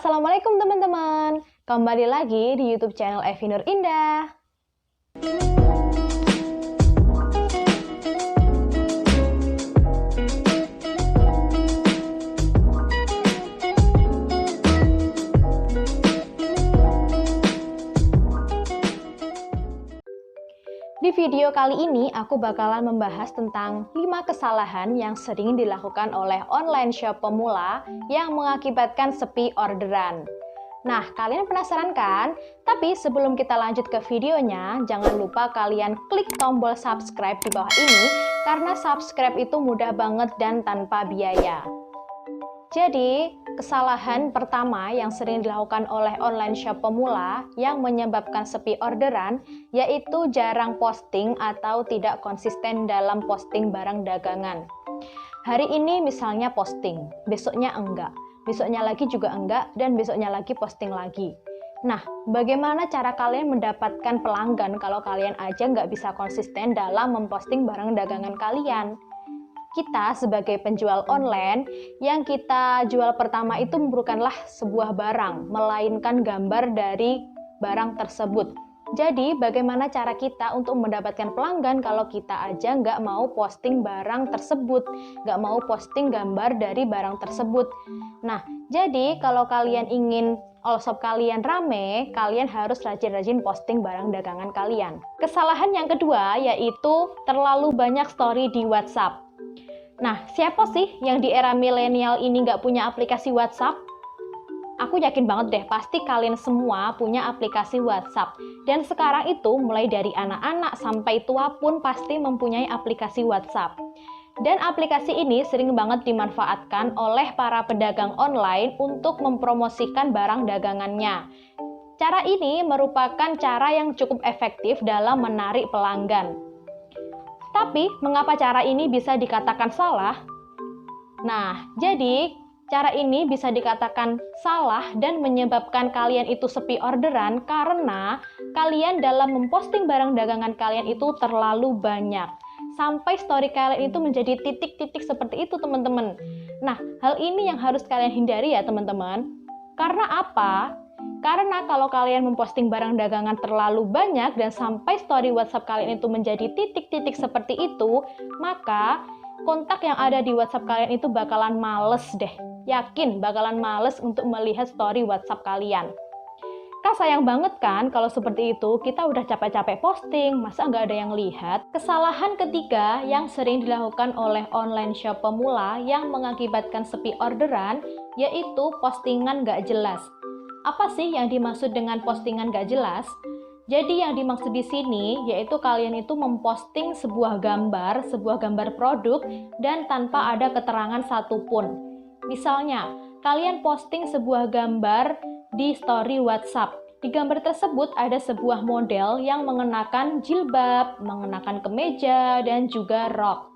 Assalamualaikum teman-teman. Kembali lagi di YouTube channel Evi Nur Indah. Di video kali ini aku bakalan membahas tentang 5 kesalahan yang sering dilakukan oleh online shop pemula yang mengakibatkan sepi orderan. Nah, kalian penasaran kan? Tapi sebelum kita lanjut ke videonya, jangan lupa kalian klik tombol subscribe di bawah ini karena subscribe itu mudah banget dan tanpa biaya. Jadi, kesalahan pertama yang sering dilakukan oleh online shop pemula yang menyebabkan sepi orderan yaitu jarang posting atau tidak konsisten dalam posting barang dagangan. Hari ini misalnya posting, besoknya enggak, besoknya lagi juga enggak, dan besoknya lagi posting lagi. Nah, bagaimana cara kalian mendapatkan pelanggan kalau kalian aja nggak bisa konsisten dalam memposting barang dagangan kalian? Kita sebagai penjual online, yang kita jual pertama itu bukanlah sebuah barang, melainkan gambar dari barang tersebut. Jadi, bagaimana cara kita untuk mendapatkan pelanggan kalau kita aja nggak mau posting barang tersebut, nggak mau posting gambar dari barang tersebut. Nah, jadi kalau kalian ingin all shop kalian rame, kalian harus rajin-rajin posting barang dagangan kalian. Kesalahan yang kedua yaitu terlalu banyak story di WhatsApp. Nah, siapa sih yang di era milenial ini nggak punya aplikasi WhatsApp? Aku yakin banget deh, pasti kalian semua punya aplikasi WhatsApp. Dan sekarang itu, mulai dari anak-anak sampai tua pun pasti mempunyai aplikasi WhatsApp. Dan aplikasi ini sering banget dimanfaatkan oleh para pedagang online untuk mempromosikan barang dagangannya. Cara ini merupakan cara yang cukup efektif dalam menarik pelanggan. Tapi, mengapa cara ini bisa dikatakan salah? Nah, jadi cara ini bisa dikatakan salah dan menyebabkan kalian itu sepi orderan karena kalian dalam memposting barang dagangan kalian itu terlalu banyak. Sampai story kalian itu menjadi titik-titik seperti itu, teman-teman. Nah, hal ini yang harus kalian hindari ya, teman-teman. Karena apa? Karena kalau kalian memposting barang dagangan terlalu banyak dan sampai story WhatsApp kalian itu menjadi titik-titik seperti itu, maka kontak yang ada di WhatsApp kalian itu bakalan males deh. Yakin bakalan males untuk melihat story WhatsApp kalian. Kan sayang banget kan kalau seperti itu, kita udah capek-capek posting, masa nggak ada yang lihat? Kesalahan ketiga yang sering dilakukan oleh online shop pemula yang mengakibatkan sepi orderan, yaitu postingan nggak jelas. Apa sih yang dimaksud dengan postingan gak jelas? Jadi yang dimaksud di sini yaitu kalian itu memposting sebuah gambar produk dan tanpa ada keterangan satupun. Misalnya, kalian posting sebuah gambar di story WhatsApp. Di gambar tersebut ada sebuah model yang mengenakan jilbab, mengenakan kemeja, dan juga rok.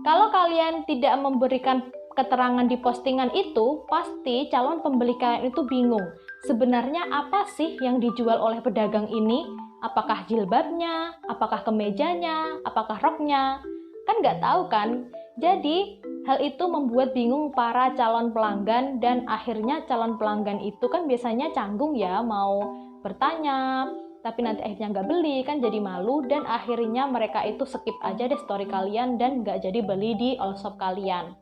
Kalau kalian tidak memberikan keterangan di postingan itu, pasti calon pembeli kalian itu bingung. Sebenarnya apa sih yang dijual oleh pedagang ini? Apakah jilbabnya? Apakah kemejanya? Apakah roknya? Kan nggak tahu kan? Jadi, hal itu membuat bingung para calon pelanggan dan akhirnya calon pelanggan itu kan biasanya canggung ya mau bertanya, tapi nanti akhirnya nggak beli, kan jadi malu dan akhirnya mereka itu skip aja deh story kalian dan nggak jadi beli di all shop kalian.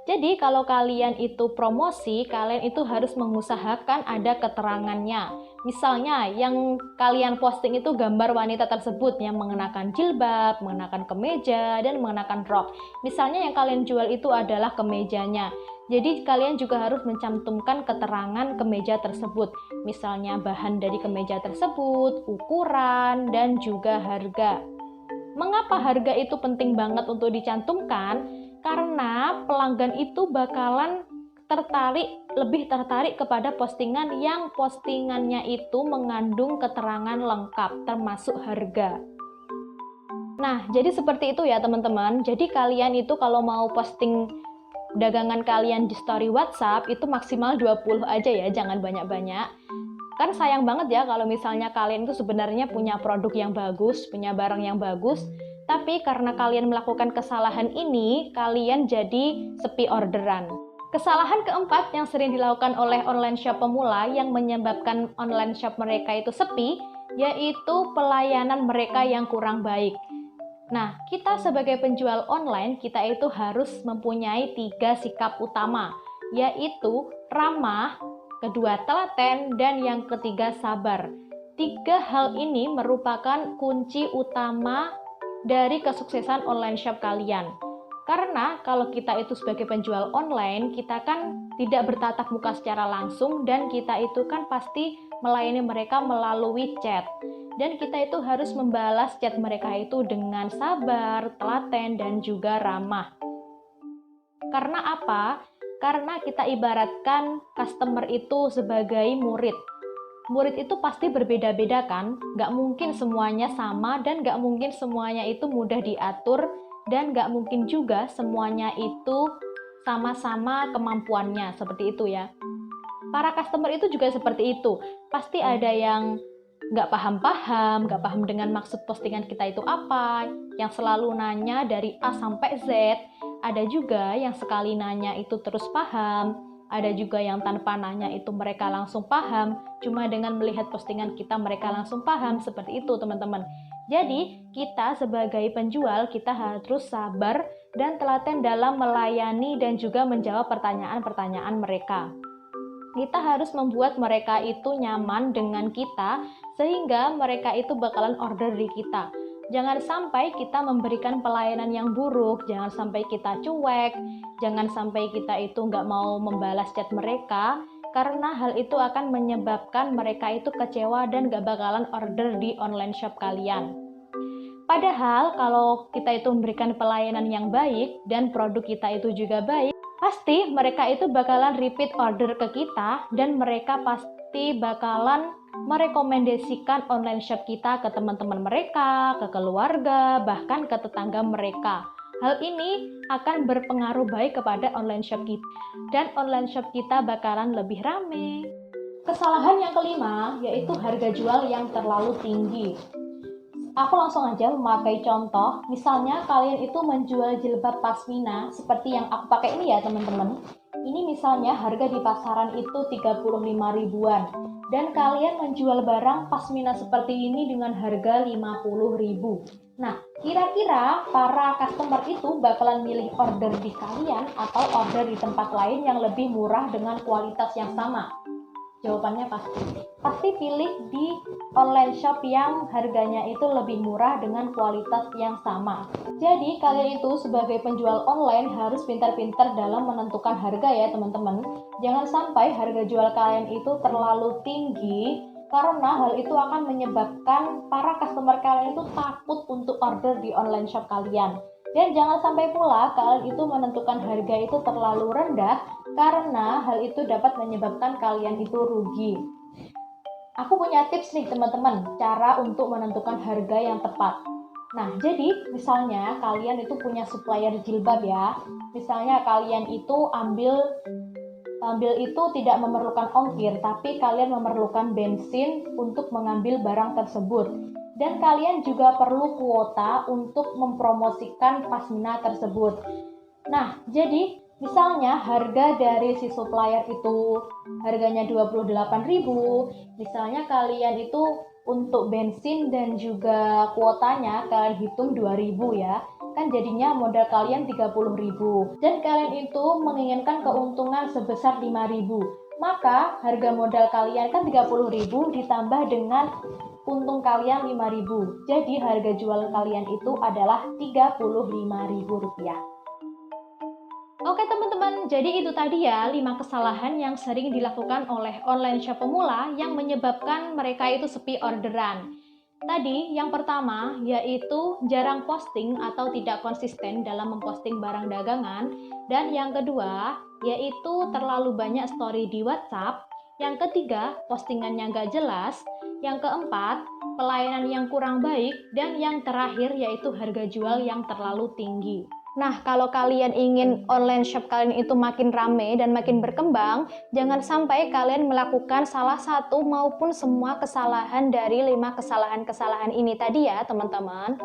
Jadi kalau kalian itu promosi, kalian itu harus mengusahakan ada keterangannya. Misalnya yang kalian posting itu gambar wanita tersebut yang mengenakan jilbab, mengenakan kemeja, dan mengenakan rok. Misalnya yang kalian jual itu adalah kemejanya. Jadi kalian juga harus mencantumkan keterangan kemeja tersebut. Misalnya bahan dari kemeja tersebut, ukuran, dan juga harga. Mengapa harga itu penting banget untuk dicantumkan? Karena pelanggan itu bakalan lebih tertarik kepada postingan yang postingannya itu mengandung keterangan lengkap termasuk harga. Nah, jadi seperti itu ya teman-teman. Jadi kalian itu kalau mau posting dagangan kalian di story WhatsApp itu maksimal 20 aja ya, jangan banyak-banyak. Kan sayang banget ya kalau misalnya kalian itu sebenarnya punya produk yang bagus, punya barang yang bagus, tapi karena kalian melakukan kesalahan ini, kalian jadi sepi orderan. Kesalahan keempat yang sering dilakukan oleh online shop pemula yang menyebabkan online shop mereka itu sepi, yaitu pelayanan mereka yang kurang baik. Nah, kita sebagai penjual online, kita itu harus mempunyai 3 sikap utama, yaitu ramah, kedua telaten, dan yang ketiga sabar. 3 hal ini merupakan kunci utama dari kesuksesan online shop kalian. Karena kalau kita itu sebagai penjual online, kita kan tidak bertatap muka secara langsung dan kita itu kan pasti melayani mereka melalui chat. Dan kita itu harus membalas chat mereka itu dengan sabar, telaten, dan juga ramah. Karena apa? Karena kita ibaratkan customer itu sebagai murid. Murid itu pasti berbeda-beda kan? Nggak mungkin semuanya sama dan nggak mungkin semuanya itu mudah diatur. Dan nggak mungkin juga semuanya itu sama-sama kemampuannya, seperti itu ya. Para customer itu juga seperti itu. Pasti ada yang nggak paham dengan maksud postingan kita itu apa, yang selalu nanya dari A sampai Z. Ada juga yang sekali nanya itu terus paham. Ada juga yang tanpa nanya itu mereka langsung paham. Cuma dengan melihat postingan kita mereka langsung paham, seperti itu teman-teman. Jadi, kita sebagai penjual, kita harus sabar dan telaten dalam melayani dan juga menjawab pertanyaan-pertanyaan mereka. Kita harus membuat mereka itu nyaman dengan kita, sehingga mereka itu bakalan order di kita. Jangan sampai kita memberikan pelayanan yang buruk, jangan sampai kita cuek, jangan sampai kita itu nggak mau membalas chat mereka, karena hal itu akan menyebabkan mereka itu kecewa dan gak bakalan order di online shop kalian. Padahal kalau kita itu memberikan pelayanan yang baik dan produk kita itu juga baik, pasti mereka itu bakalan repeat order ke kita dan mereka pasti bakalan merekomendasikan online shop kita ke teman-teman mereka, ke keluarga, bahkan ke tetangga mereka. Hal ini akan berpengaruh baik kepada online shop kita dan online shop kita bakalan lebih rame. Kesalahan yang kelima yaitu harga jual yang terlalu tinggi. Aku langsung aja memakai contoh, misalnya kalian itu menjual jilbab pasmina seperti yang aku pakai ini ya teman-teman. Ini misalnya harga di pasaran itu 35 ribuan dan kalian menjual barang pasmina seperti ini dengan harga 50 ribu. Nah, kira-kira para customer itu bakalan milih order di kalian atau order di tempat lain yang lebih murah dengan kualitas yang sama? Jawabannya pasti pilih di online shop yang harganya itu lebih murah dengan kualitas yang sama. Jadi kalian itu sebagai penjual online harus pintar-pintar dalam menentukan harga ya teman-teman. Jangan sampai harga jual kalian itu terlalu tinggi, karena hal itu akan menyebabkan para customer kalian itu takut untuk order di online shop kalian. Dan jangan sampai pula kalian itu menentukan harga itu terlalu rendah, karena hal itu dapat menyebabkan kalian itu rugi. Aku punya tips nih teman-teman, cara untuk menentukan harga yang tepat. Nah, jadi misalnya kalian itu punya supplier jilbab ya. Misalnya kalian itu ambil itu tidak memerlukan ongkir, tapi kalian memerlukan bensin untuk mengambil barang tersebut. Dan kalian juga perlu kuota untuk mempromosikan pasmina tersebut. Nah, jadi misalnya harga dari si supplier itu harganya 28.000, misalnya kalian itu untuk bensin dan juga kuotanya kalian hitung 2.000 ya. Kan jadinya modal kalian 30.000 dan kalian itu menginginkan keuntungan sebesar 5.000. Maka harga modal kalian kan 30.000 ditambah dengan untung kalian 5.000. Jadi harga jual kalian itu adalah Rp35.000. Oke teman-teman, jadi itu tadi ya 5 kesalahan yang sering dilakukan oleh online shop pemula yang menyebabkan mereka itu sepi orderan. Tadi yang pertama yaitu jarang posting atau tidak konsisten dalam memposting barang dagangan. Dan yang kedua yaitu terlalu banyak story di WhatsApp. Yang ketiga, postingannya nggak jelas. Yang keempat, pelayanan yang kurang baik. Dan yang terakhir yaitu harga jual yang terlalu tinggi. Nah, kalau kalian ingin online shop kalian itu makin rame dan makin berkembang, jangan sampai kalian melakukan salah satu maupun semua kesalahan dari 5 kesalahan-kesalahan ini tadi ya teman-teman.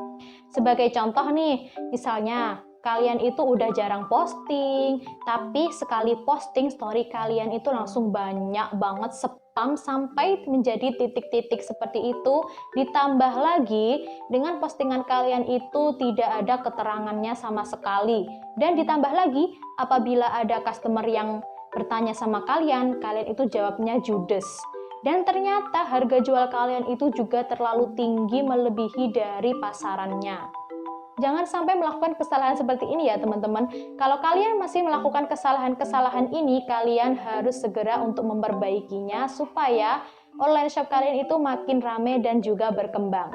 Sebagai contoh nih, misalnya kalian itu udah jarang posting, tapi sekali posting story kalian itu langsung banyak banget spam sampai menjadi titik-titik seperti itu. Ditambah lagi dengan postingan kalian itu tidak ada keterangannya sama sekali. Dan ditambah lagi apabila ada customer yang bertanya sama kalian, kalian itu jawabnya judes. Dan ternyata harga jual kalian itu juga terlalu tinggi melebihi dari pasarannya. Jangan sampai melakukan kesalahan seperti ini ya teman-teman. Kalau kalian masih melakukan kesalahan-kesalahan ini, kalian harus segera untuk memperbaikinya supaya online shop kalian itu makin rame dan juga berkembang.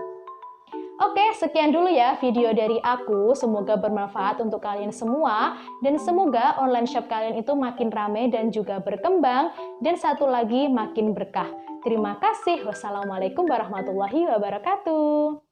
Oke, sekian dulu ya video dari aku. Semoga bermanfaat untuk kalian semua. Dan semoga online shop kalian itu makin rame dan juga berkembang. Dan satu lagi, makin berkah. Terima kasih. Wassalamualaikum warahmatullahi wabarakatuh.